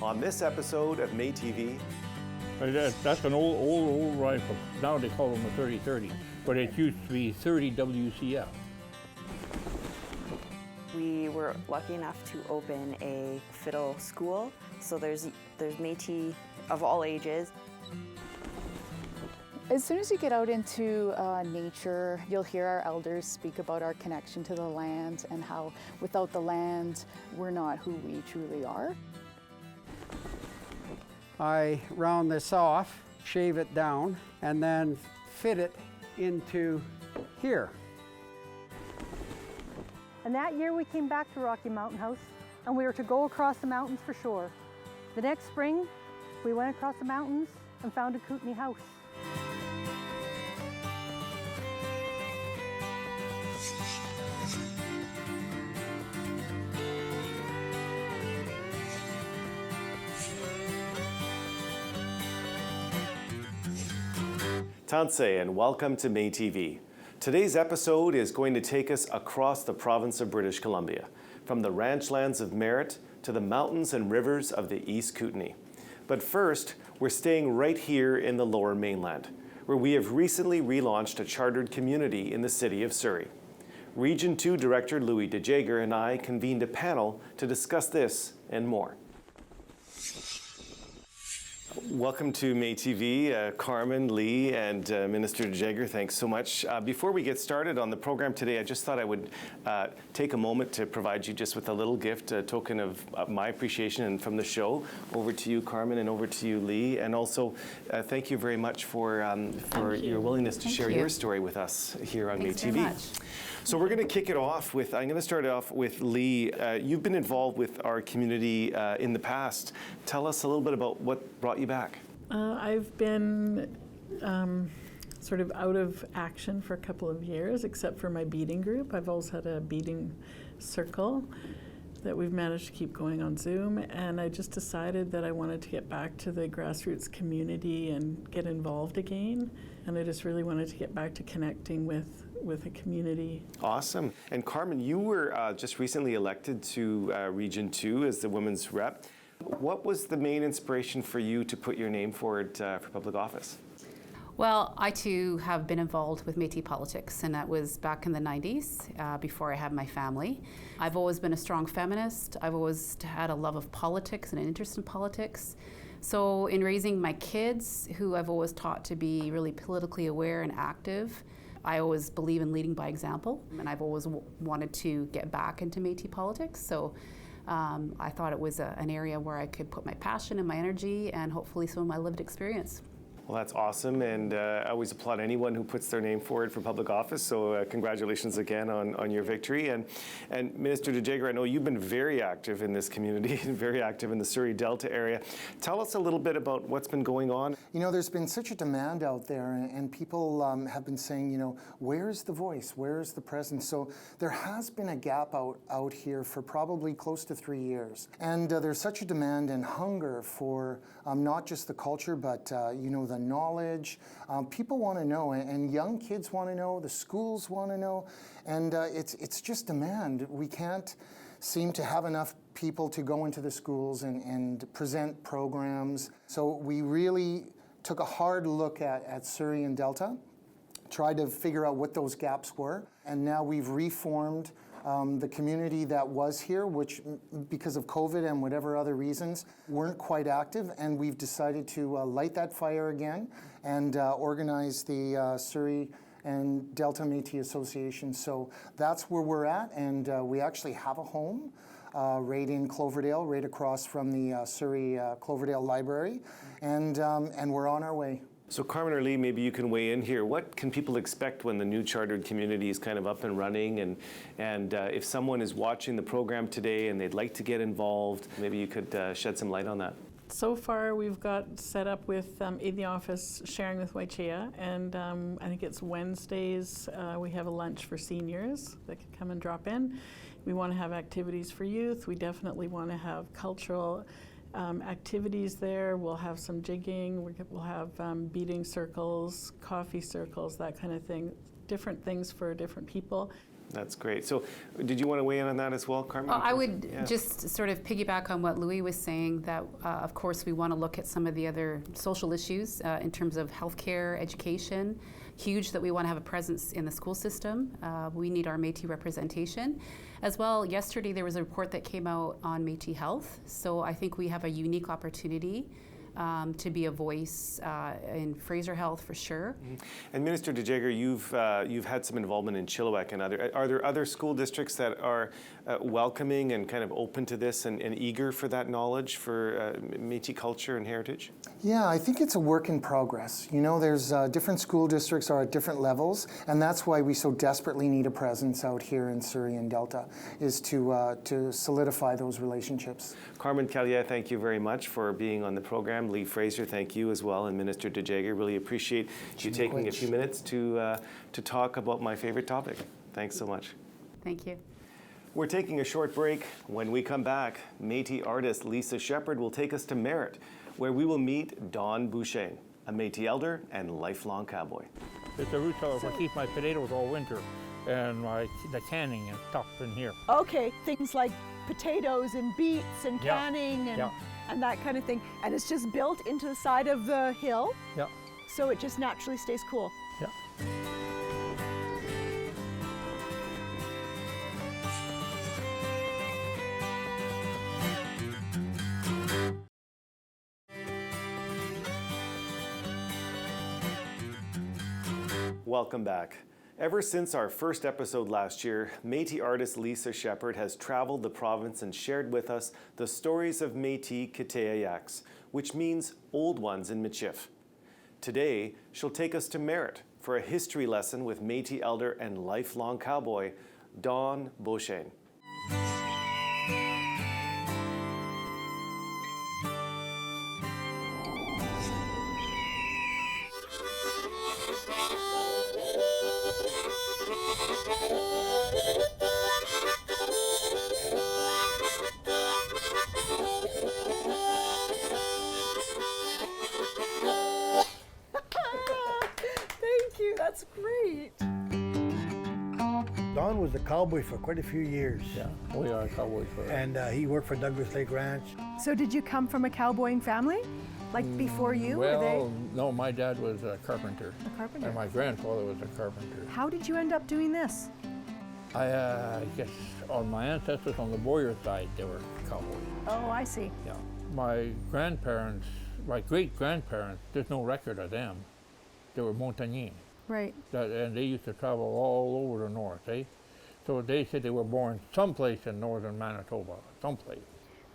On this episode of METV, That's an old rifle. Now they call them a 30-30, but it used to be 30 WCF. We were lucky enough to open a fiddle school, so there's Métis of all ages. As soon as you get out into nature, you'll hear our elders speak about our connection to the land and how without the land, we're not who we truly are. I round this off, shave it down, and then fit it into here. And that year we came back to Rocky Mountain House and we were to go across the mountains for shore. The next spring, we went across the mountains and found a Kootenai house. Tanse, and welcome to METV. Today's episode is going to take us across the province of British Columbia, from the ranchlands of Merritt to the mountains and rivers of the East Kootenai. But first, we're staying right here in the Lower Mainland, where we have recently relaunched a chartered community in the city of Surrey. Region 2 Director Louis De Jager and I convened a panel to discuss this and more. Welcome to METV, Carmen, Lee, and Minister De Jager. Thanks so much. Before we get started on the program today, I just thought I would take a moment to provide you just with a little gift, a token of my appreciation and from the show. Over to you, Carmen, and over to you, Lee. And also, thank you very much for your willingness to share your story with us here on Thanks METV. very much. So we're going to kick it off with, I'm going to start off with Lee. You've been involved with our community in the past. Tell us a little bit about what brought you back. I've been sort of out of action for a couple of years, except for my beading group. I've always had a beading circle that we've managed to keep going on Zoom, and I just decided that I wanted to get back to the grassroots community and get involved again, and I just really wanted to get back to connecting with a community. Awesome. And Carmen, you were just recently elected to Region 2 as the women's rep. What was the main inspiration for you to put your name forward for public office? Well, I too have been involved with Métis politics, and that was back in the 90s, before I had my family. I've always been a strong feminist. I've always had a love of politics and an interest in politics. So in raising my kids, who I've always taught to be really politically aware and active, I always believe in leading by example, and I've always wanted to get back into Métis politics. So I thought it was an area where I could put my passion and my energy and hopefully some of my lived experience. Well, that's awesome, and I always applaud anyone who puts their name forward for public office, so congratulations again on your victory. And Minister De Jager, I know you've been very active in this community, very active in the Surrey Delta area. Tell us a little bit about what's been going on. You know, there's been such a demand out there, and people have been saying, you know, where's the voice, where's the presence? So there has been a gap out here for probably close to 3 years. And there's such a demand and hunger for not just the culture, but, you know, the knowledge. People want to know, and young kids want to know, the schools want to know, and it's just demand. We can't seem to have enough people to go into the schools and present programs. So we really took a hard look at Surrey and Delta, tried to figure out what those gaps were, and now we've reformed the community that was here, which because of COVID and whatever other reasons weren't quite active, and we've decided to light that fire again and organize the Surrey and Delta Métis Association. So that's where we're at, and we actually have a home right in Cloverdale, right across from the Surrey Cloverdale Library, and we're on our way. So Carmen or Lee, maybe you can weigh in here. What can people expect when the new chartered community is kind of up and running? And if someone is watching the program today and they'd like to get involved, maybe you could shed some light on that. So far, we've got set up with in the office sharing with Waichea, and I think it's Wednesdays. We have a lunch for seniors that can come and drop in. We want to have activities for youth. We definitely want to have cultural activities there. We'll have some jigging. We'll have beading circles, coffee circles, that kind of thing. Different things for different people. That's great. So did you want to weigh in on that as well, Carmen? I would just sort of piggyback on what Louis was saying, that of course we want to look at some of the other social issues in terms of healthcare, education. Huge that we want to have a presence in the school system. We need our Métis representation. As well, yesterday there was a report that came out on Métis Health, so I think we have a unique opportunity to be a voice in Fraser Health for sure. Mm-hmm. And Minister De Jager, you've had some involvement in Chilliwack and are there other school districts that are welcoming and kind of open to this and eager for that knowledge for Métis culture and heritage? Yeah, I think it's a work in progress. You know, there's different school districts are at different levels, and that's why we so desperately need a presence out here in Surrey and Delta, is to solidify those relationships. Carmen Callier, thank you very much for being on the program. Lee Fraser, thank you as well, and Minister De Jager, really appreciate you taking a few minutes to talk about my favorite topic. Thanks so much. Thank you. We're taking a short break. When we come back, Métis artist Lisa Shepherd will take us to Merritt, where we will meet Don Boucher, a Métis elder and lifelong cowboy. It's a root cellar where I keep my potatoes all winter and the canning and stuff in here. Okay, things like potatoes and beets and canning and that kind of thing. And it's just built into the side of the hill, so it just naturally stays cool. Yeah. Welcome back. Ever since our first episode last year, Métis artist Lisa Shepherd has traveled the province and shared with us the stories of Métis Kiteayaks, which means old ones in Michif. Today, she'll take us to Merritt for a history lesson with Métis elder and lifelong cowboy, Don Boucher. Thank you, that's great. Don was a cowboy for quite a few years. Yeah, we are cowboys for And he worked for Douglas Lake Ranch. So did you come from a cowboying family? Like before you? Well, no, my dad was a carpenter. A carpenter. And my grandfather was a carpenter. How did you end up doing this? I guess on my ancestors on the Boyer side, they were cowboys. Oh, I see. Yeah. My grandparents, my great-grandparents, there's no record of them. They were Montagnais. Right. And they used to travel all over the north, eh? So they said they were born someplace in northern Manitoba, someplace.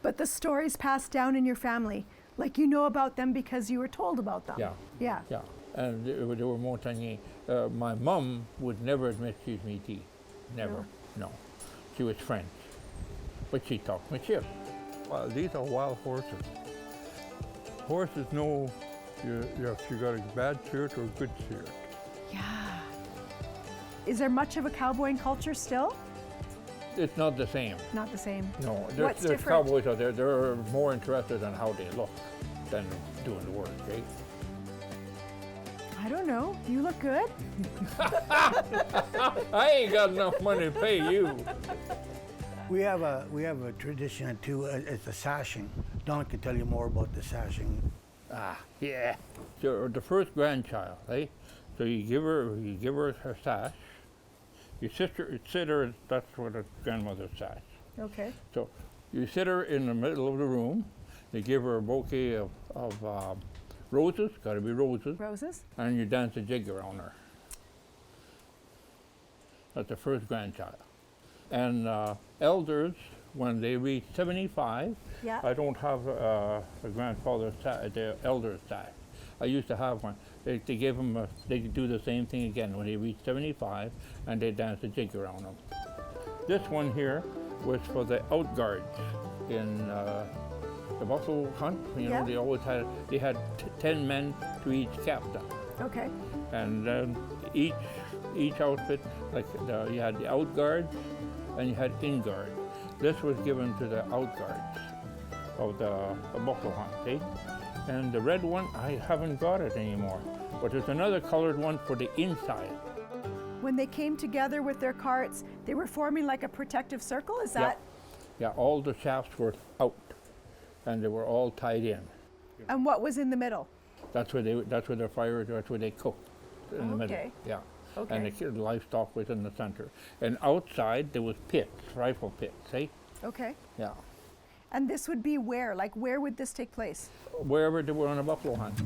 But the stories passed down in your family. Like you know about them because you were told about them. Yeah. Yeah. Yeah. And they were Montagnais. My mom would never admit she's Métis. Never. No. She was French. But she talked Michif. Well, these are wild horses. Horses know if you got a bad spirit or a good spirit. Yeah. Is there much of a cowboying culture still? It's not the same. Not the same. No, What's there's different? cowboys out there. They're more interested in how they look than doing the work, eh? I don't know. You look good. I ain't got enough money to pay you. We have a tradition too. It's the sashing. Don can tell you more about the sashing. Ah, yeah. So the first grandchild, eh? So you give her her sash. You sit her. That's what a grandmother's sash. Okay. So you sit her in the middle of the room. You give her a bouquet of roses. Got to be roses. Roses. And you dance a jig around her. That's the first grandchild. And elders, when they reach 75, Yeah. I don't have a grandfather's the elder's sash. I used to have one. They give them, they do the same thing again when they reach 75, and they dance a jig around them. This one here was for the outguards in the buffalo hunt. You know, Yeah. they had 10 men to each captain. Okay. And then each outfit, like you had the outguards and you had in-guard. This was given to the outguards of the buffalo hunt, see? And the red one, I haven't got it anymore. But there's another colored one for the inside. when they came together with their carts, they were forming like a protective circle, is that? Yeah, all the shafts were out, and they were all tied in. And what was in the middle? That's where their fire, that's where they cooked, in the middle. Okay. Yeah. Okay. And the livestock was in the center. And outside there was pits, rifle pits, see? Okay. Yeah. And this would be where? Like where would this take place? Wherever they were on a buffalo hunt.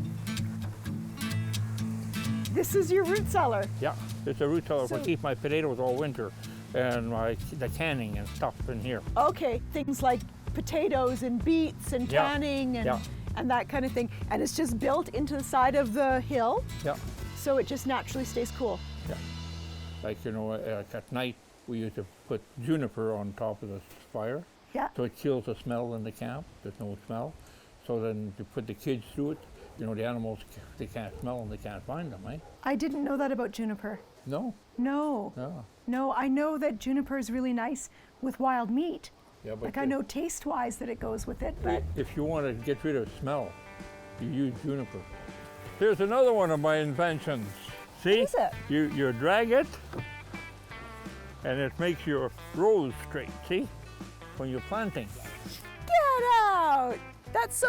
This is your root cellar? Yeah, it's a root cellar where I keep my potatoes all winter and the canning and stuff in here. Okay, things like potatoes and beets and canning and that kind of thing. And it's just built into the side of the hill? Yeah. So it just naturally stays cool? Yeah. Like, you know, at night we used to put juniper on top of the fire. Yeah. So it kills the smell in the camp. There's no smell. So then you put the kids through it. You know, the animals, they can't smell and they can't find them, eh? I didn't know that about juniper. No. No. Yeah. No, I know that juniper is really nice with wild meat. Yeah, but like I know taste-wise that it goes with it, but... If you want to get rid of smell, you use juniper. Here's another one of my inventions. See? What is it? You drag it, and it makes your rows straight, see? When you're planting. Get out! That's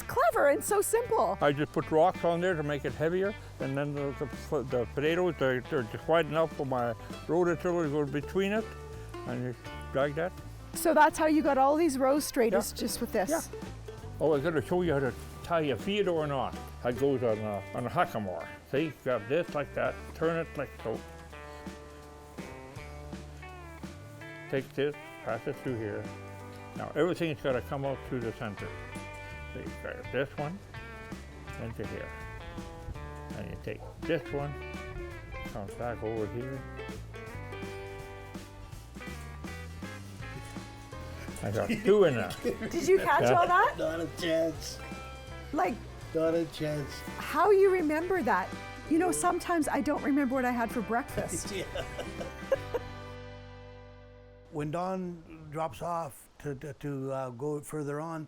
clever and so simple. I just put rocks on there to make it heavier, and then the potatoes, they're just wide enough for my rototiller to go between it, and you drag that. So that's how you got all these rows straight, is just with this? Yeah. Oh, I got to show you how to tie a feeder knot. That goes on a hackamore. See, grab this like that, turn it like so. Take this, pass it through here. Now everything's got to come out through the center. So you grab this one into here. And you take this one, comes back over here. I got two in there. Did you catch all that? Not a chance. Like, not a chance. How you remember that? You know, sometimes I don't remember what I had for breakfast. Yeah. When Dawn drops off to go further on,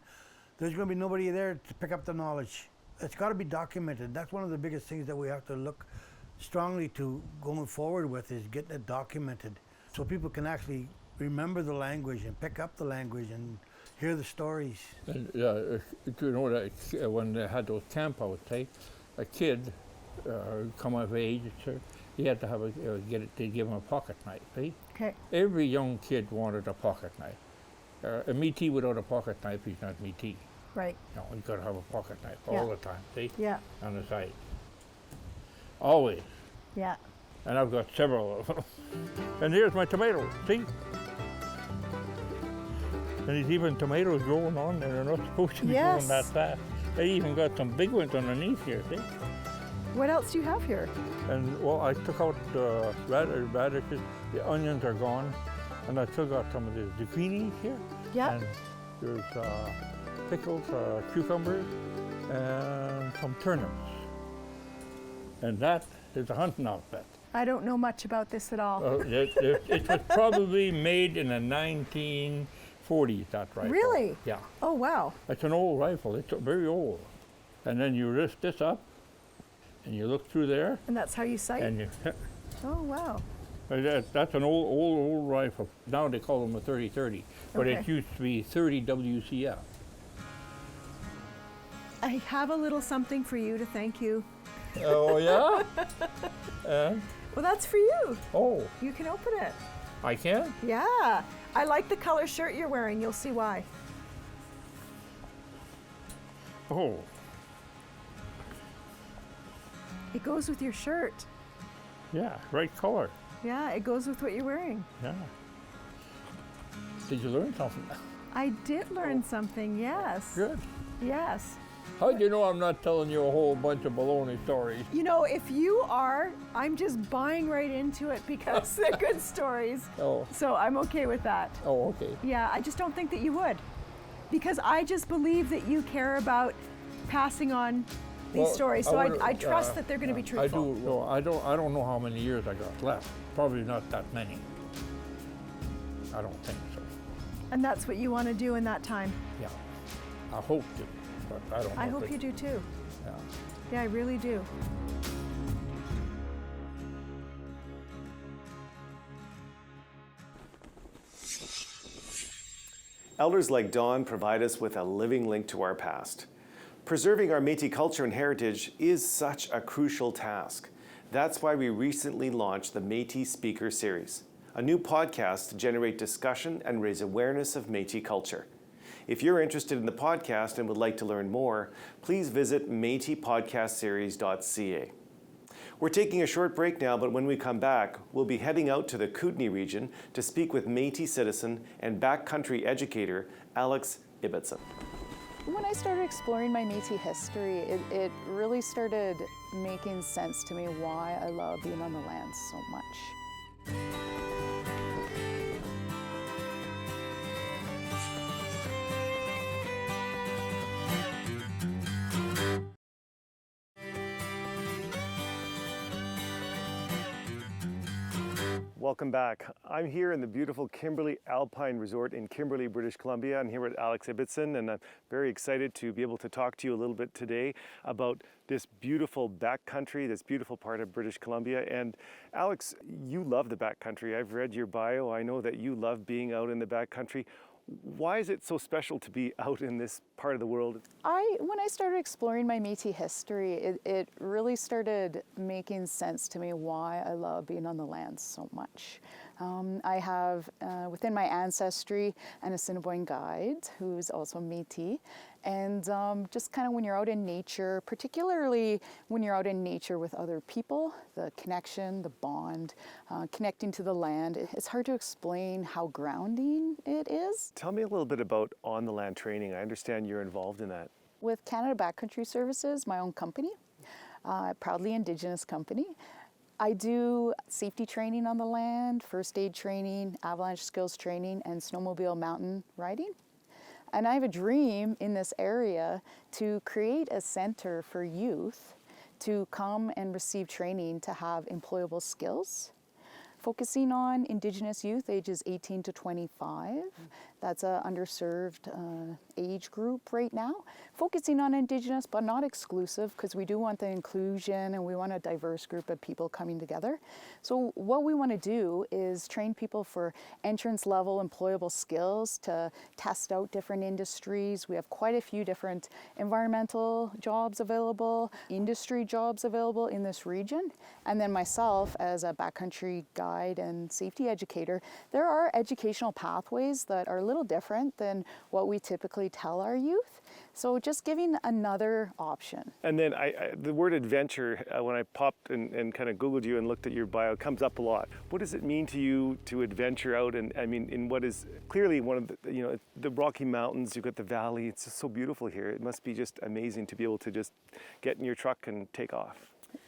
there's going to be nobody there to pick up the knowledge. It's got to be documented. That's one of the biggest things that we have to look strongly to going forward with, is getting it documented so people can actually remember the language and pick up the language and hear the stories. And, you know, that when they had those campouts, a kid come of age, he had to have they give him a pocket knife. Okay. Every young kid wanted a pocket knife. A MET without a pocket knife, he's not MET. Right. No, you got to have a pocket knife all the time. See? Yeah. On the side. Always. Yeah. And I've got several of them. And here's my tomatoes. See? And there's even tomatoes growing on there. They're not supposed to be growing that fast. They even got some big ones underneath here, see? What else do you have here? And well, I took out the radishes, the onions are gone, and I still got some of the zucchini here. Yeah. And there's pickles, cucumbers, and some turnips. And that is a hunting outfit. I don't know much about this at all. It was probably made in the 1940s, that rifle. Really? Yeah. Oh, wow. It's an old rifle. It's very old. And then you lift this up, and you look through there. And that's how you sight? And you, oh, wow. That's an old rifle. Now they call them a 30-30, but Okay. it used to be 30 WCF. I have a little something for you to thank you. Oh, yeah? Well, that's for you. Oh. You can open it. I can? Yeah. I like the color shirt you're wearing. You'll see why. Oh. It goes with your shirt. Yeah, right color. Yeah, it goes with what you're wearing. Yeah. Did you learn something? I did learn something, yes. Good. Yes. How'd you know I'm not telling you a whole bunch of baloney stories? You know, if you are, I'm just buying right into it because they're good stories. Oh. So I'm okay with that. Oh, okay. Yeah, I just don't think that you would. Because I just believe that you care about passing on these stories. So I trust that they're going to be truthful. I do. Well, I don't know how many years I got left. Probably not that many. I don't think so. And that's what you want to do in that time. Yeah. I hope to, but I don't know. I hope you do too. Yeah. Yeah, I really do. Elders like Dawn provide us with a living link to our past. Preserving our Métis culture and heritage is such a crucial task. That's why we recently launched the Métis Speaker Series, a new podcast to generate discussion and raise awareness of Métis culture. If you're interested in the podcast and would like to learn more, please visit métispodcastseries.ca. We're taking a short break now, but when we come back, we'll be heading out to the Kootenay region to speak with Métis citizen and backcountry educator Alex Ibbotson. When I started exploring my Métis history, it really started making sense to me why I love being on the land so much. Welcome back. I'm here in the beautiful Kimberley Alpine Resort in Kimberley, British Columbia. I'm here with Alex Ibbotson, and I'm very excited to be able to talk to you a little bit today about this beautiful backcountry, this beautiful part of British Columbia. And Alex, you love the backcountry. I've read your bio. I know that you love being out in the backcountry. Why is it so special to be out in this part of the world? When I started exploring my Métis history, it really started making sense to me why I love being on the land so much. I have within my ancestry an Assiniboine guide who's also Métis, and just kind of when you're out in nature, particularly when you're out in nature with other people, the connection, the bond, connecting to the land, it's hard to explain how grounding it is. Tell me a little bit about on-the-land training. I understand you're involved in that. With Canada Backcountry Services, my own company, proudly Indigenous company, I do safety training on the land, first aid training, avalanche skills training, and snowmobile mountain riding. And I have a dream in this area to create a center for youth to come and receive training to have employable skills, focusing on Indigenous youth ages 18 to 25. That's an underserved age group right now. Focusing on Indigenous, but not exclusive, because we do want the inclusion and we want a diverse group of people coming together. So what we want to do is train people for entrance level employable skills to test out different industries. We have quite a few different environmental jobs available, industry jobs available in this region. And then myself as a backcountry guide and safety educator, there are educational pathways that are a little different than what we typically tell our youth. So just giving another option. And then the word adventure, when I popped and kind of Googled you and looked at your bio, comes up a lot. What does it mean to you to adventure out? And I mean, in what is clearly one of the Rocky Mountains, you've got the valley, it's just so beautiful here. It must be just amazing to be able to just get in your truck and take off.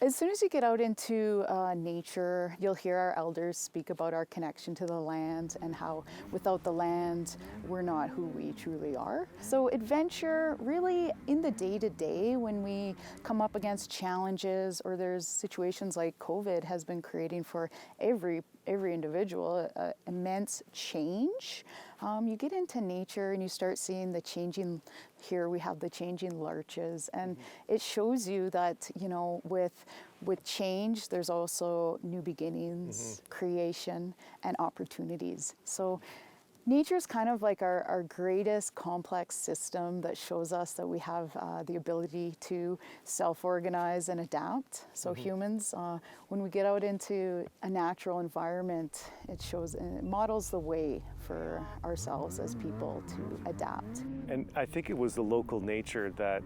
As soon as you get out into nature, you'll hear our elders speak about our connection to the land and how without the land, we're not who we truly are. So adventure really in the day-to-day when we come up against challenges or there's situations like COVID has been creating for every individual immense change. You get into nature and you start seeing the changing, here we have the changing larches, and it shows you that, with change, there's also new beginnings, creation, and opportunities. So nature is kind of like our greatest complex system that shows us that we have the ability to self-organize and adapt. So humans, when we get out into a natural environment, it models the way for ourselves as people to adapt. And I think it was the local nature that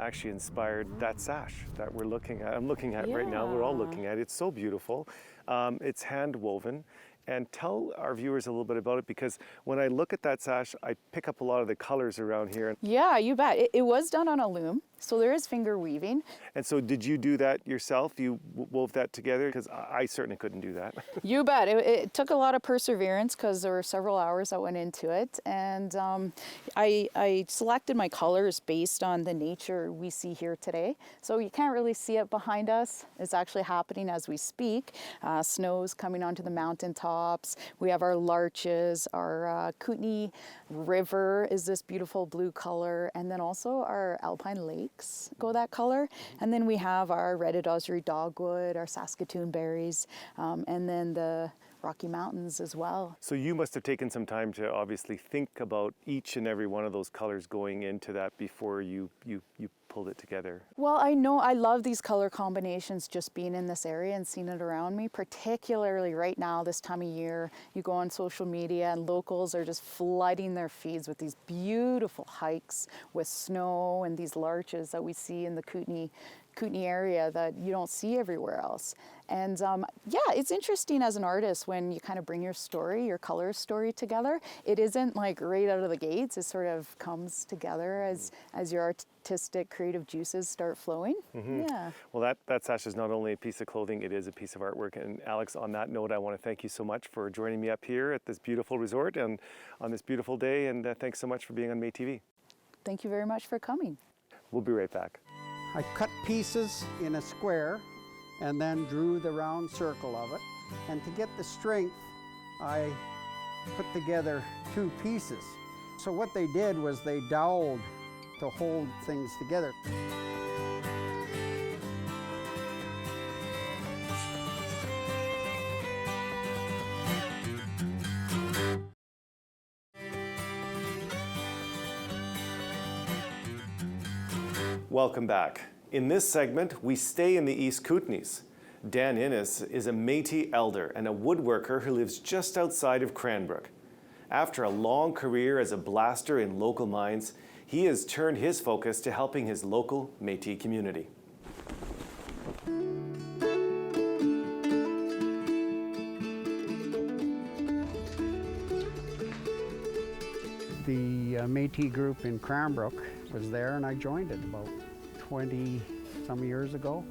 actually inspired that sash that we're looking at. I'm looking at it right now. We're all looking at it. It's so beautiful. It's hand woven. And tell our viewers a little bit about it, because when I look at that sash, I pick up a lot of the colors around here. Yeah, you bet. It was done on a loom, so there is finger weaving. And so did you do that yourself? You wove that together? Because I certainly couldn't do that. You bet. It took a lot of perseverance because there were several hours that went into it. And I selected my colors based on the nature we see here today. So you can't really see it behind us. It's actually happening as we speak. Snow's coming onto the mountaintop. We have our larches, our Kootenay River is this beautiful blue color, and then also our alpine lakes go that color. And then we have our red adossery dogwood, our Saskatoon berries, and then Rocky Mountains as well. So you must have taken some time to obviously think about each and every one of those colors going into that before you pulled it together. Well, I know I love these color combinations just being in this area and seeing it around me, particularly right now, this time of year. You go on social media and locals are just flooding their feeds with these beautiful hikes with snow and these larches that we see in the Kootenay area that you don't see everywhere else. And yeah, it's interesting as an artist when you kind of bring your story, your color story together. It isn't like right out of the gates. It sort of comes together as your artistic creative juices start flowing. Yeah. Well, that sash is not only a piece of clothing, it is a piece of artwork. And Alex, on that note, I want to thank you so much for joining me up here at this beautiful resort and on this beautiful day. And thanks so much for being on METV. Thank you very much for coming. We'll be right back. I cut pieces in a square and then drew the round circle of it. And to get the strength, I put together 2 pieces. So what they did was they doweled to hold things together. Welcome back. In this segment, we stay in the East Kootenays. Dan Innes is a Métis elder and a woodworker who lives just outside of Cranbrook. After a long career as a blaster in local mines, he has turned his focus to helping his local Métis community. The Métis group in Cranbrook was there, and I joined it about 20-some years ago.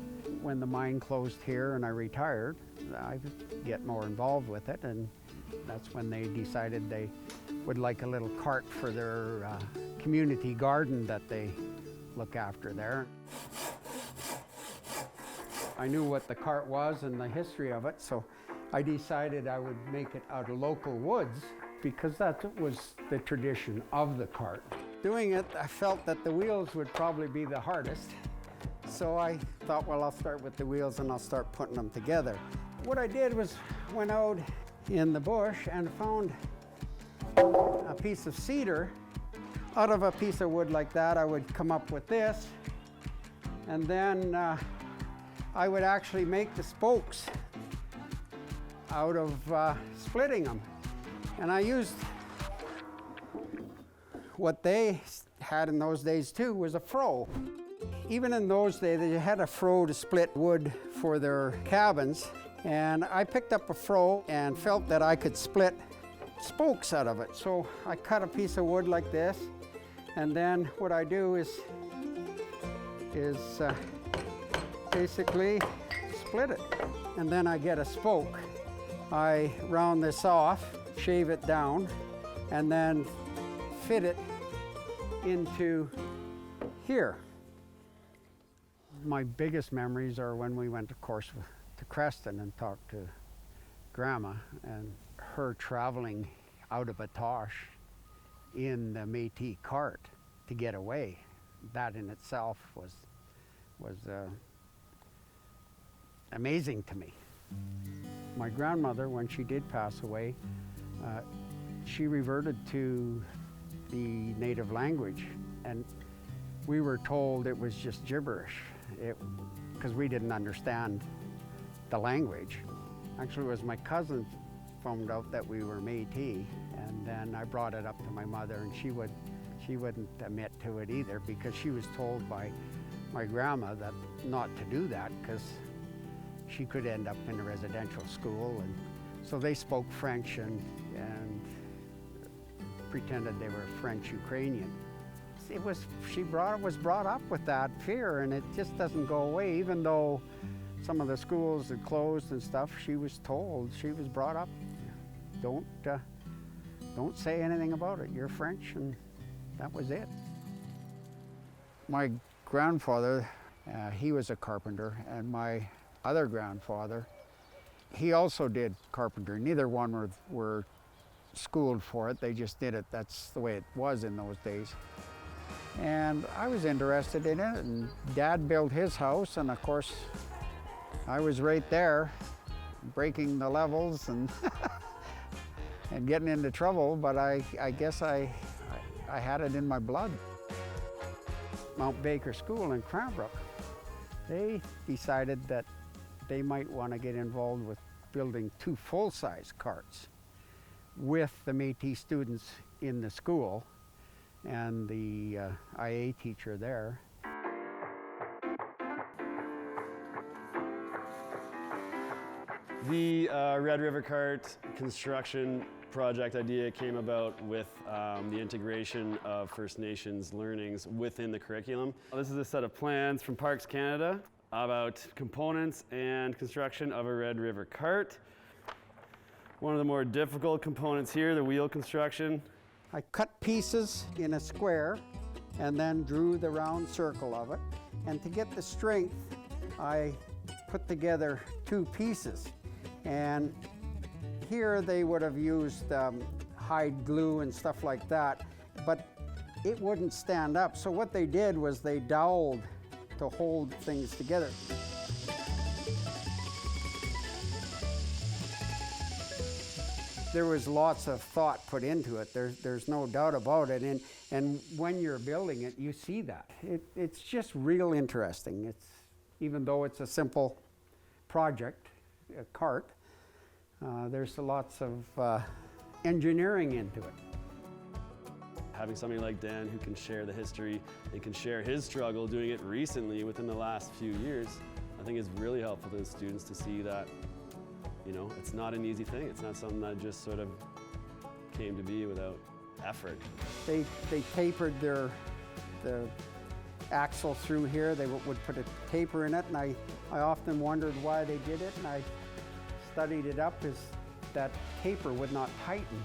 When the mine closed here and I retired, I would get more involved with it, and that's when they decided they would like a little cart for their community garden that they look after there. I knew what the cart was and the history of it, so I decided I would make it out of local woods because that was the tradition of the cart. Doing it, I felt that the wheels would probably be the hardest. So I thought, well, I'll start with the wheels and I'll start putting them together. What I did was went out in the bush and found a piece of cedar. Out of a piece of wood like that, I would come up with this. And then I would actually make the spokes out of splitting them. And I used what they had in those days too, was a froe. Even in those days, they had a froe to split wood for their cabins. And I picked up a froe and felt that I could split spokes out of it. So I cut a piece of wood like this. And then what I do is basically split it. And then I get a spoke. I round this off, shave it down, and then fit it into here. My biggest memories are when we went, of course, to Creston and talked to Grandma, and her traveling out of Atosh in the Métis cart to get away. That in itself was amazing to me. My grandmother, when she did pass away, she reverted to the native language, and we were told it was just gibberish because we didn't understand the language. Actually, it was my cousin found out that we were Métis, and then I brought it up to my mother, and she wouldn't admit to it either because she was told by my grandma that not to do that because she could end up in a residential school. And so they spoke French and pretended they were French Ukrainian. Was brought up with that fear, and it just doesn't go away. Even though some of the schools had closed and stuff, she was told, she was brought up, don't say anything about it. You're French, and that was it. My grandfather, he was a carpenter, and my other grandfather, he also did carpentry. Neither one were schooled for it. They just did it. That's the way it was in those days. And I was interested in it, and Dad built his house, and of course, I was right there breaking the levels and and getting into trouble, but I guess I had it in my blood. Mount Baker School in Cranbrook, they decided that they might want to get involved with building 2 full-size carts with the Métis students in the school and the IA teacher there. The Red River Cart construction project idea came about with the integration of First Nations learnings within the curriculum. This is a set of plans from Parks Canada about components and construction of a Red River Cart. One of the more difficult components here, the wheel construction. I cut pieces in a square and then drew the round circle of it. And to get the strength, I put together 2 pieces. And here they would have used hide glue and stuff like that, but it wouldn't stand up. So what they did was they doweled to hold things together. There was lots of thought put into it. There's no doubt about it. And when you're building it, you see that. It's just real interesting. Even though it's a simple project, a cart, there's lots of engineering into it. Having somebody like Dan who can share the history and can share his struggle doing it recently within the last few years, I think is really helpful to the students to see that, you know, it's not an easy thing. It's not something that just sort of came to be without effort. They tapered the axle through here. They would put a taper in it, and I often wondered why they did it, and I studied it up, is that taper would not tighten.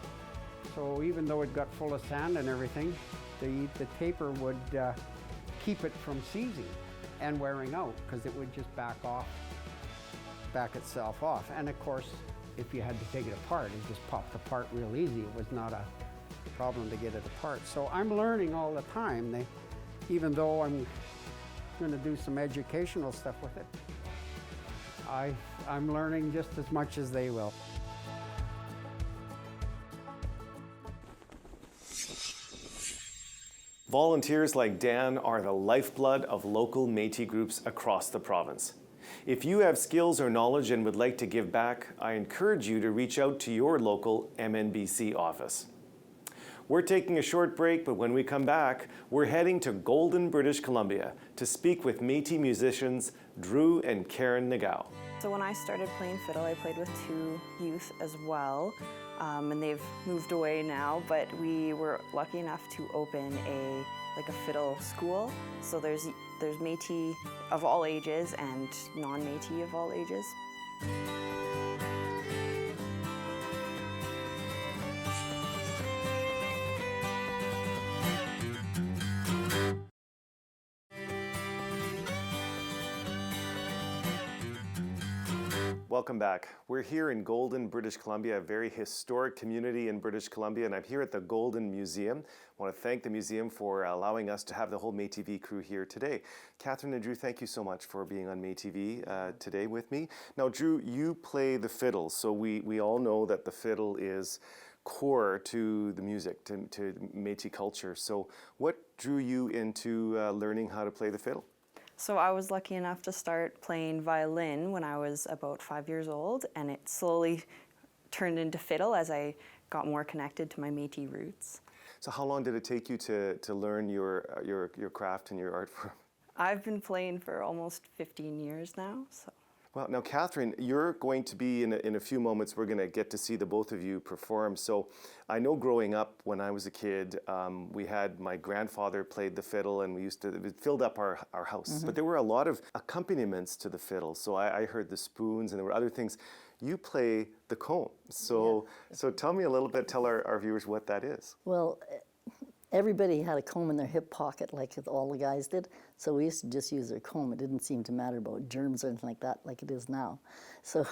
So even though it got full of sand and everything, the taper would keep it from seizing and wearing out, because it would just back itself off. And of course, if you had to take it apart, it just popped apart real easy. It was not a problem to get it apart. So I'm learning all the time. Even though I'm going to do some educational stuff with it, I'm learning just as much as they will. Volunteers like Dan are the lifeblood of local Métis groups across the province. If you have skills or knowledge and would like to give back, I encourage you to reach out to your local MNBC office. We're taking a short break, but when we come back, we're heading to Golden, British Columbia to speak with Métis musicians Drew and Karen Nagao. So when I started playing fiddle, I played with 2 youth as well, and they've moved away now, but we were lucky enough to open a fiddle school. So there's Métis of all ages and non-Métis of all ages. Welcome back. We're here in Golden, British Columbia, a very historic community in British Columbia, and I'm here at the Golden Museum. I want to thank the museum for allowing us to have the whole METV crew here today. Catherine and Drew, thank you so much for being on METV today with me. Now, Drew, you play the fiddle, so we all know that the fiddle is core to the music, to Métis culture. So what drew you into learning how to play the fiddle? So I was lucky enough to start playing violin when I was about 5 years old, and it slowly turned into fiddle as I got more connected to my Métis roots. So how long did it take you to learn your craft and your art form? I've been playing for almost 15 years now. So. Well, now, Catherine, you're going to be, in a few moments, we're going to get to see the both of you perform. So I know growing up when I was a kid, we had my grandfather played the fiddle, and it filled up our house. Mm-hmm. But there were a lot of accompaniments to the fiddle. So I heard the spoons, and there were other things. You play the comb. So tell me a little bit, tell our viewers what that is. Well, everybody had a comb in their hip pocket like all the guys did, so we used to just use their comb. It didn't seem to matter about germs or anything like that, like it is now. So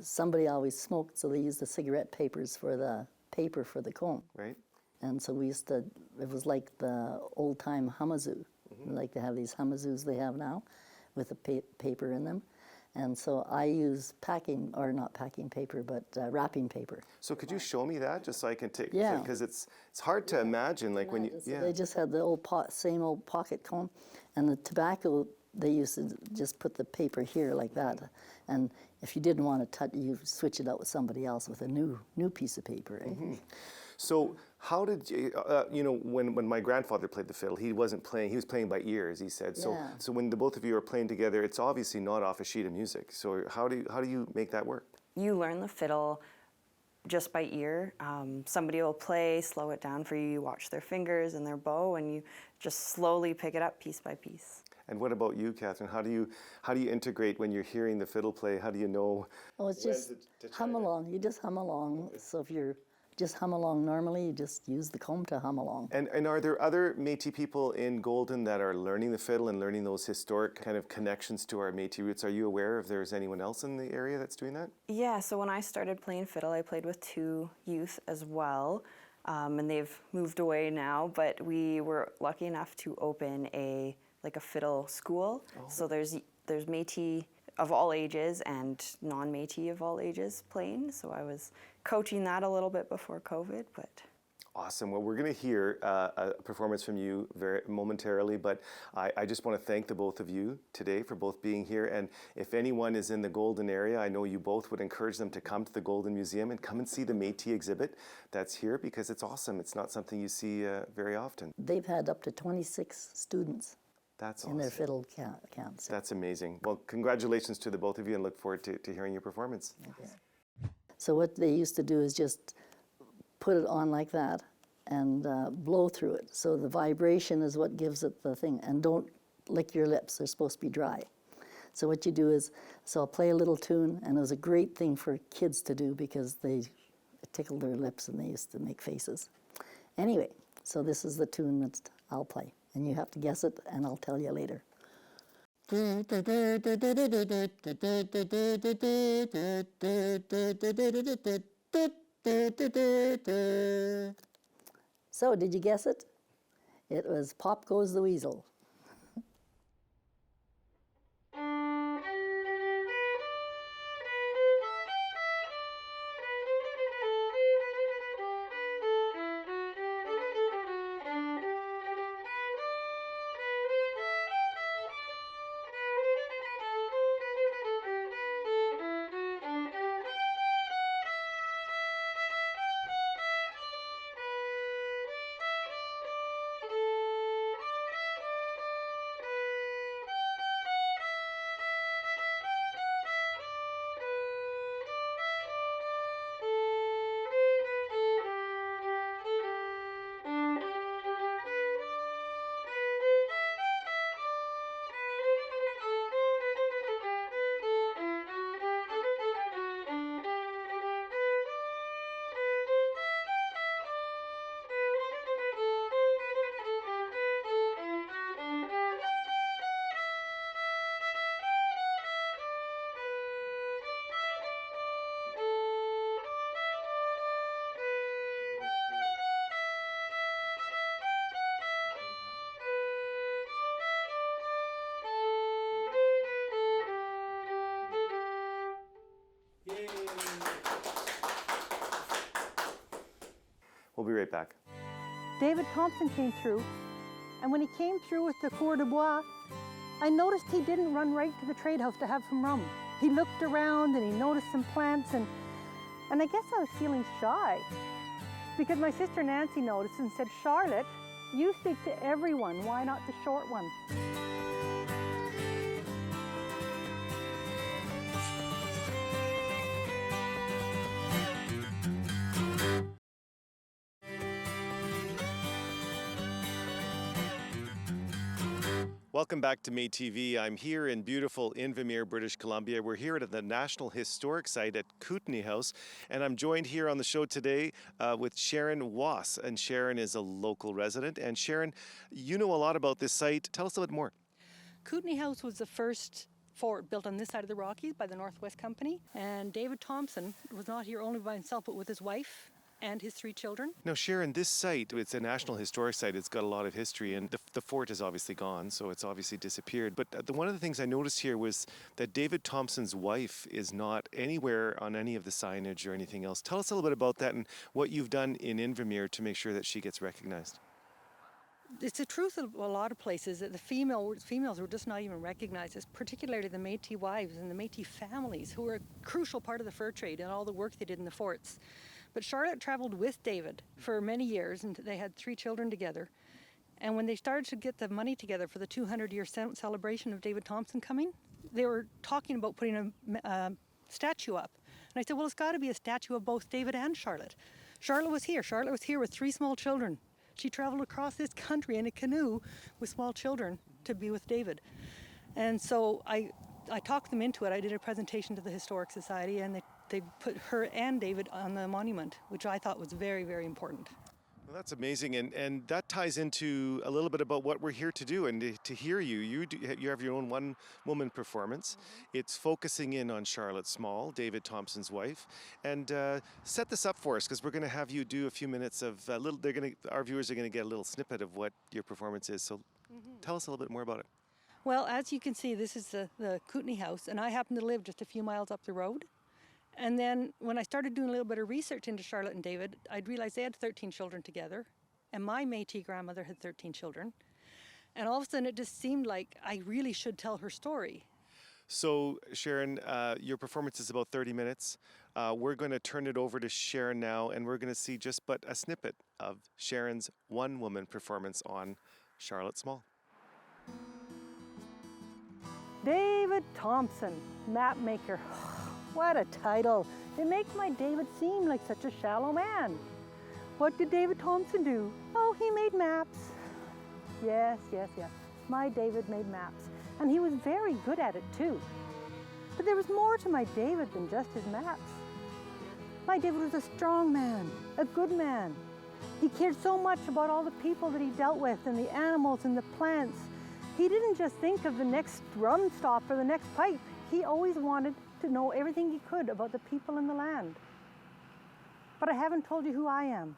somebody always smoked, so they used the cigarette papers for the paper for the comb. Right. And so it was like the old-time hamazoo. Mm-hmm. Like they have these hamazoos they have now with the paper in them. And so I use packing, or not packing paper, but wrapping paper. So could you show me that, just so I can take? Yeah. Because it's hard to imagine, like when you. So they just had the old same old pocket comb, and the tobacco. They used to just put the paper here like that, and if you didn't want to touch, you switch it out with somebody else with a new piece of paper. Eh? So how did you, when my grandfather played the fiddle, he wasn't playing, he was playing by ears, he said. So Yeah. so when the both of you are playing together, it's obviously not off a sheet of music. So how do you make that work? You learn the fiddle just by ear. Somebody will play, slow it down for you. You watch their fingers and their bow, and you just slowly pick it up piece by piece. And what about you, Catherine? How do you integrate when you're hearing the fiddle play? How do you know? Oh, it's just hum along. You just hum along. So if you're just hum along normally, you just use the comb to hum along. And are there other Métis people in Golden that are learning the fiddle and learning those historic kind of connections to our Métis roots? Are you aware if there's anyone else in the area that's doing that? Yeah, so when I started playing fiddle, I played with 2 youth as well, and they've moved away now, but we were lucky enough to open a fiddle school. Oh. So there's Métis of all ages and non-Métis of all ages playing. So I was coaching that a little bit before COVID, but. Awesome. Well, we're going to hear a performance from you very momentarily, but I just want to thank the both of you today for both being here. And if anyone is in the Golden area, I know you both would encourage them to come to the Golden Museum and come and see the Métis exhibit that's here, because it's awesome. It's not something you see very often. They've had up to 26 students. That's in awesome. their fiddle camps. That's amazing. Well, congratulations to the both of you, and look forward to hearing your performance. Okay. So what they used to do is just put it on like that and blow through it. So the vibration is what gives it the thing. And don't lick your lips. They're supposed to be dry. So what you do is, so I'll play a little tune, and it was a great thing for kids to do because it tickled their lips and they used to make faces. Anyway, so this is the tune that I'll play. And you have to guess it, and I'll tell you later. So, did you guess it? It was Pop Goes the Weasel. We'll be right back. David Thompson came through, and when he came through with the cour de bois, I noticed he didn't run right to the trade house to have some rum. He looked around and he noticed some plants, and I guess I was feeling shy because my sister Nancy noticed and said, "Charlotte, you speak to everyone, why not the short one?" Welcome back to METV. I'm here in beautiful Invermere, British Columbia. We're here at the National Historic Site at Kootenai House, and I'm joined here on the show today with Sharon Wass, and Sharon is a local resident. And Sharon, you know a lot about this site. Tell us a bit more. Kootenai House was the first fort built on this side of the Rockies by the Northwest Company, and David Thompson was not here only by himself but with his wife and his 3 children. Now, Sharon, this site, it's a National Historic Site. It's got a lot of history, and the fort is obviously gone, so it's obviously disappeared. But one of the things I noticed here was that David Thompson's wife is not anywhere on any of the signage or anything else. Tell us a little bit about that and what you've done in Invermere to make sure that she gets recognized. It's the truth of a lot of places that the females were just not even recognized, as particularly the Métis wives and the Métis families, who were a crucial part of the fur trade and all the work they did in the forts. But Charlotte traveled with David for many years, and they had 3 children together. And when they started to get the money together for the 200-year celebration of David Thompson coming, they were talking about putting a statue up. And I said, well, it's got to be a statue of both David and Charlotte. Charlotte was here. Charlotte was here with 3 small children. She traveled across this country in a canoe with small children to be with David. And so I talked them into it. I did a presentation to the Historic Society, and they put her and David on the monument, which I thought was very, very important. Well, that's amazing, and that ties into a little bit about what we're here to do, and to hear you. You have your own one-woman performance. Mm-hmm. It's focusing in on Charlotte Small, David Thompson's wife, and set this up for us, because we're going to have you do a few minutes of our viewers are going to get a little snippet of what your performance is. So, tell us a little bit more about it. Well, as you can see, this is the Kootenai house, and I happen to live just a few miles up the road. And then when I started doing a little bit of research into Charlotte and David, I'd realized they had 13 children together, and my Métis grandmother had 13 children. And all of a sudden it just seemed like I really should tell her story. So, Sharon, your performance is about 30 minutes. We're going to turn it over to Sharon now, and we're going to see just but a snippet of Sharon's one-woman performance on Charlotte Small. David Thompson, map maker. What a title. It makes my David seem like such a shallow man. What did David Thompson do? Oh, he made maps. Yes. My David made maps. And he was very good at it too. But there was more to my David than just his maps. My David was a strong man, a good man. He cared so much about all the people that he dealt with, and the animals and the plants. He didn't just think of the next rum stop or the next pipe. He always wanted to know everything he could about the people in the land. But I haven't told you who I am.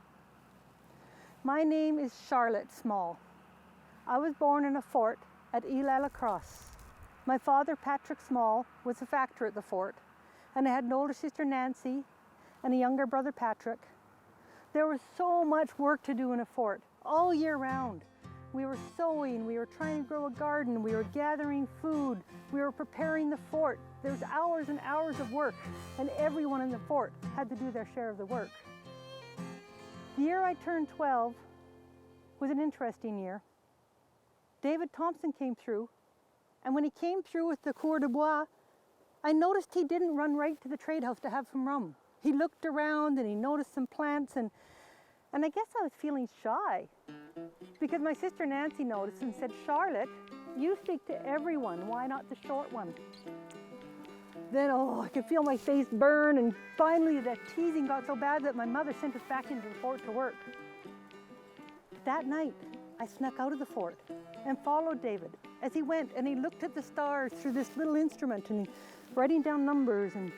My name is Charlotte Small. I was born in a fort at Île-à-la-Crosse. My father, Patrick Small, was a factor at the fort, and I had an older sister, Nancy, and a younger brother, Patrick. There was so much work to do in a fort, all year round. We were sewing, we were trying to grow a garden, we were gathering food, we were preparing the fort. There was hours and hours of work, and everyone in the fort had to do their share of the work. The year I turned 12 was an interesting year. David Thompson came through, and when he came through with the cour de bois, I noticed he didn't run right to the trade house to have some rum. He looked around and he noticed some plants, and I guess I was feeling shy, because my sister Nancy noticed and said, Charlotte, you speak to everyone, why not the short one? Then, I could feel my face burn, and finally the teasing got so bad that my mother sent us back into the fort to work. That night, I snuck out of the fort and followed David as he went, and he looked at the stars through this little instrument, and writing down numbers, and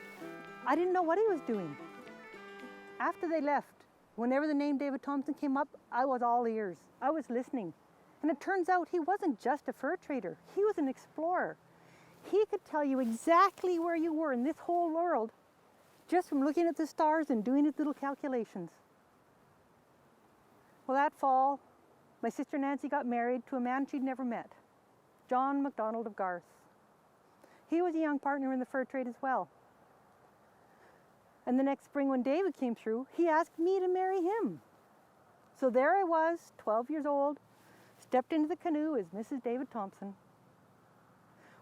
I didn't know what he was doing. After they left, whenever the name David Thompson came up, I was all ears. I was listening. And it turns out he wasn't just a fur trader. He was an explorer. He could tell you exactly where you were in this whole world just from looking at the stars and doing his little calculations. Well, that fall, my sister Nancy got married to a man she'd never met, John MacDonald of Garth. He was a young partner in the fur trade as well. And the next spring when David came through, he asked me to marry him. So there I was, 12 years old, stepped into the canoe as Mrs. David Thompson.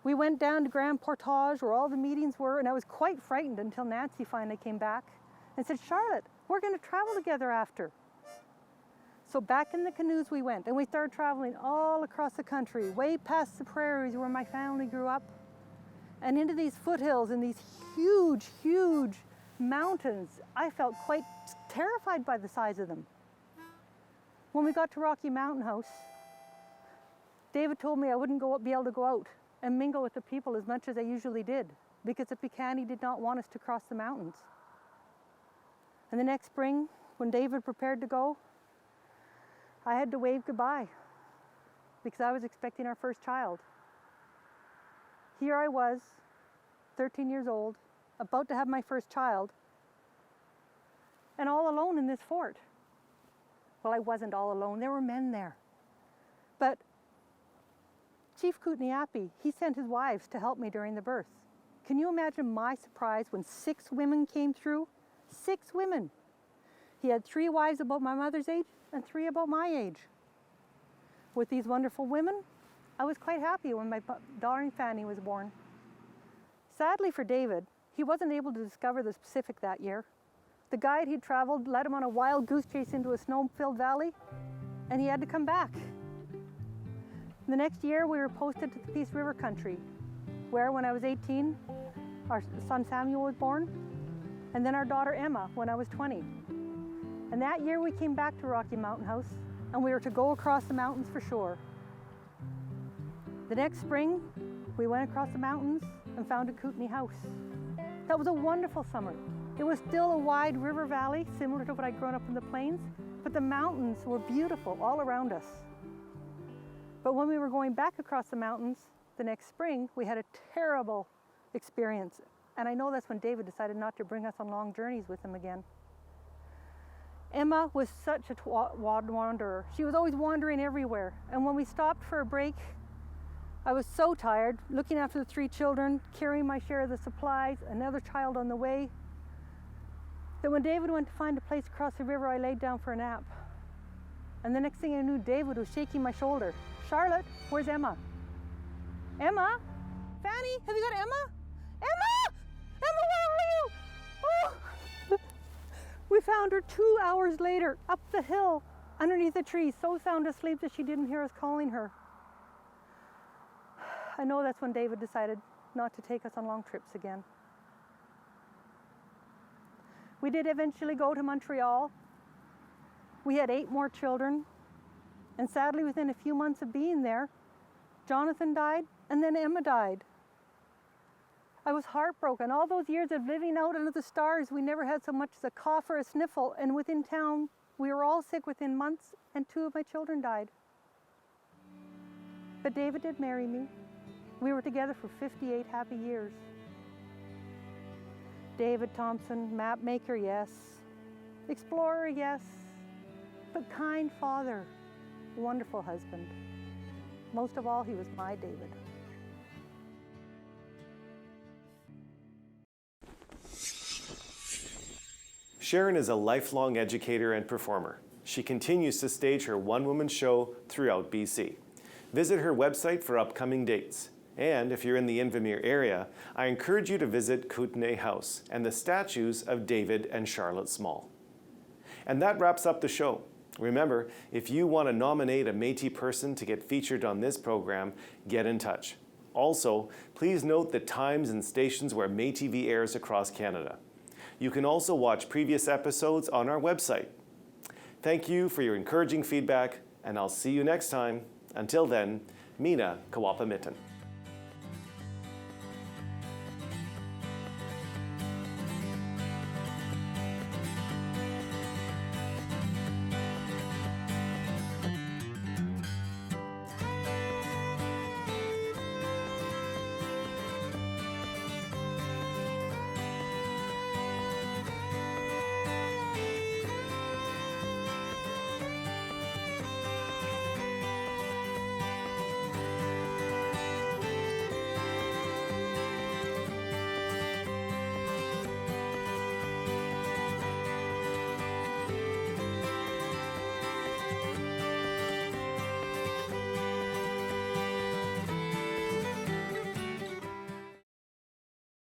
We went down to Grand Portage where all the meetings were, and I was quite frightened until Nancy finally came back and said, Charlotte, we're going to travel together after. So back in the canoes we went, and we started traveling all across the country, way past the prairies where my family grew up, and into these foothills and these huge, huge mountains. I felt quite terrified by the size of them. When we got to Rocky Mountain House, David told me I wouldn't be able to go out and mingle with the people as much as I usually did, because the Piikani did not want us to cross the mountains. And the next spring, when David prepared to go, I had to wave goodbye because I was expecting our first child. Here I was, 13 years old, about to have my first child, and all alone in this fort. Well, I wasn't all alone. There were men there. But Chief Kootenai, he sent his wives to help me during the birth. Can you imagine my surprise when 6 women came through? 6 women. He had 3 wives about my mother's age and 3 about my age. With these wonderful women, I was quite happy when my darling Fanny was born. Sadly for David, he wasn't able to discover the Pacific that year. The guide he'd traveled led him on a wild goose chase into a snow-filled valley, and he had to come back. The next year, we were posted to the Peace River country, where when I was 18, our son Samuel was born, and then our daughter Emma when I was 20. And that year we came back to Rocky Mountain House, and we were to go across the mountains for shore. The next spring, we went across the mountains and found a Kootenai house. That was a wonderful summer. It was still a wide river valley, similar to what I'd grown up in the plains, but the mountains were beautiful all around us. But when we were going back across the mountains the next spring, we had a terrible experience. And I know that's when David decided not to bring us on long journeys with him again. Emma was such a wanderer. She was always wandering everywhere. And when we stopped for a break, I was so tired, looking after the 3 children, carrying my share of the supplies, another child on the way, that when David went to find a place across the river, I laid down for a nap. And the next thing I knew, David was shaking my shoulder. Charlotte, where's Emma? Emma? Fanny, have you got Emma? Emma! Emma, where are you? Oh! We found her 2 hours later, up the hill, underneath a tree, so sound asleep that she didn't hear us calling her. I know that's when David decided not to take us on long trips again. We did eventually go to Montreal. We had 8 more children, and sadly within a few months of being there, Jonathan died and then Emma died. I was heartbroken. All those years of living out under the stars, we never had so much as a cough or a sniffle, and within town, we were all sick within months, and 2 of my children died. But David did marry me. We were together for 58 happy years. David Thompson, map maker, yes. Explorer, yes. But kind father, wonderful husband. Most of all, he was my David. Sharon is a lifelong educator and performer. She continues to stage her one-woman show throughout BC. Visit her website for upcoming dates. And if you're in the Invermere area, I encourage you to visit Kootenai House and the statues of David and Charlotte Small. And that wraps up the show. Remember, if you want to nominate a Métis person to get featured on this program, get in touch. Also, please note the times and stations where METV airs across Canada. You can also watch previous episodes on our website. Thank you for your encouraging feedback, and I'll see you next time. Until then, Mina Kawapa Mitten.